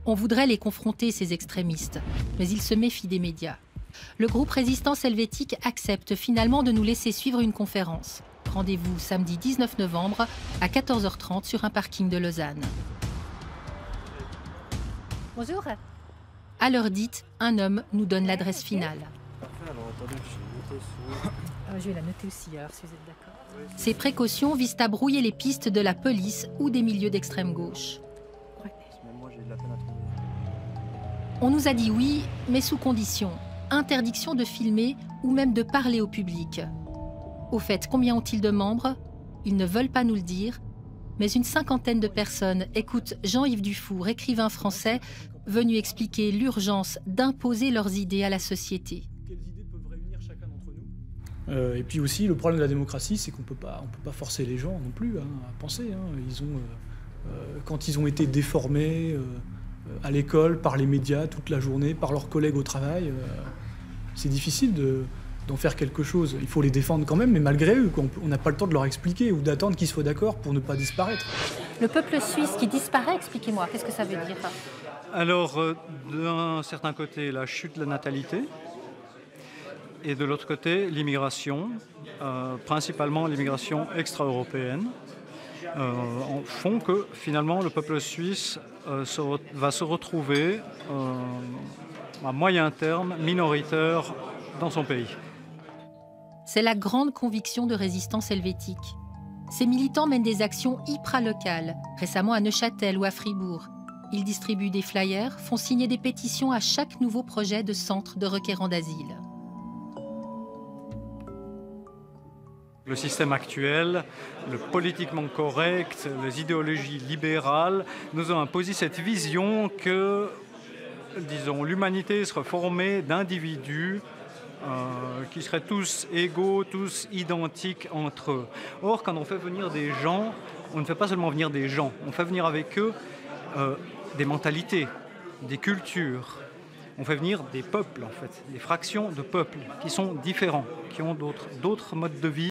On voudrait les confronter, ces extrémistes, mais ils se méfient des médias. Le groupe Résistance Helvétique accepte finalement de nous laisser suivre une conférence. Rendez-vous samedi 19 novembre à 14h30 sur un parking de Lausanne. Bonjour. À l'heure dite, un homme nous donne l'adresse finale. Je vais la noter aussi, alors si vous êtes d'accord. Ces précautions visent à brouiller les pistes de la police ou des milieux d'extrême gauche. On nous a dit oui, mais sous condition. Interdiction de filmer ou même de parler au public. Au fait, combien ont-ils de membres? Ils ne veulent pas nous le dire, mais une cinquantaine de personnes écoutent Jean-Yves Dufour, écrivain français, venu expliquer l'urgence d'imposer leurs idées à la société. Quelles idées peuvent réunir chacun d'entre nous? Et puis aussi, le problème de la démocratie, c'est qu'on peut pas forcer les gens non plus à penser. Quand ils ont été déformés à l'école, par les médias, toute la journée, par leurs collègues au travail, c'est difficile d'en faire quelque chose. Il faut les défendre quand même, mais malgré eux, on n'a pas le temps de leur expliquer ou d'attendre qu'ils soient d'accord pour ne pas disparaître. Le peuple suisse qui disparaît, expliquez-moi, qu'est-ce que ça veut dire? Alors, d'un certain côté, la chute de la natalité, et de l'autre côté, l'immigration, principalement l'immigration extra-européenne, font que finalement le peuple suisse va se retrouver à moyen terme minoritaire dans son pays. C'est la grande conviction de Résistance Helvétique. Ces militants mènent des actions hyper-locales, récemment à Neuchâtel ou à Fribourg. Ils distribuent des flyers, font signer des pétitions à chaque nouveau projet de centre de requérants d'asile. Le système actuel, le politiquement correct, les idéologies libérales nous ont imposé cette vision que, disons, l'humanité serait formée d'individus qui seraient tous égaux, tous identiques entre eux. Or, quand on fait venir des gens, on ne fait pas seulement venir des gens, on fait venir avec eux des mentalités, des cultures. On fait venir des peuples, en fait, des fractions de peuples qui sont différents, qui ont d'autres modes de vie.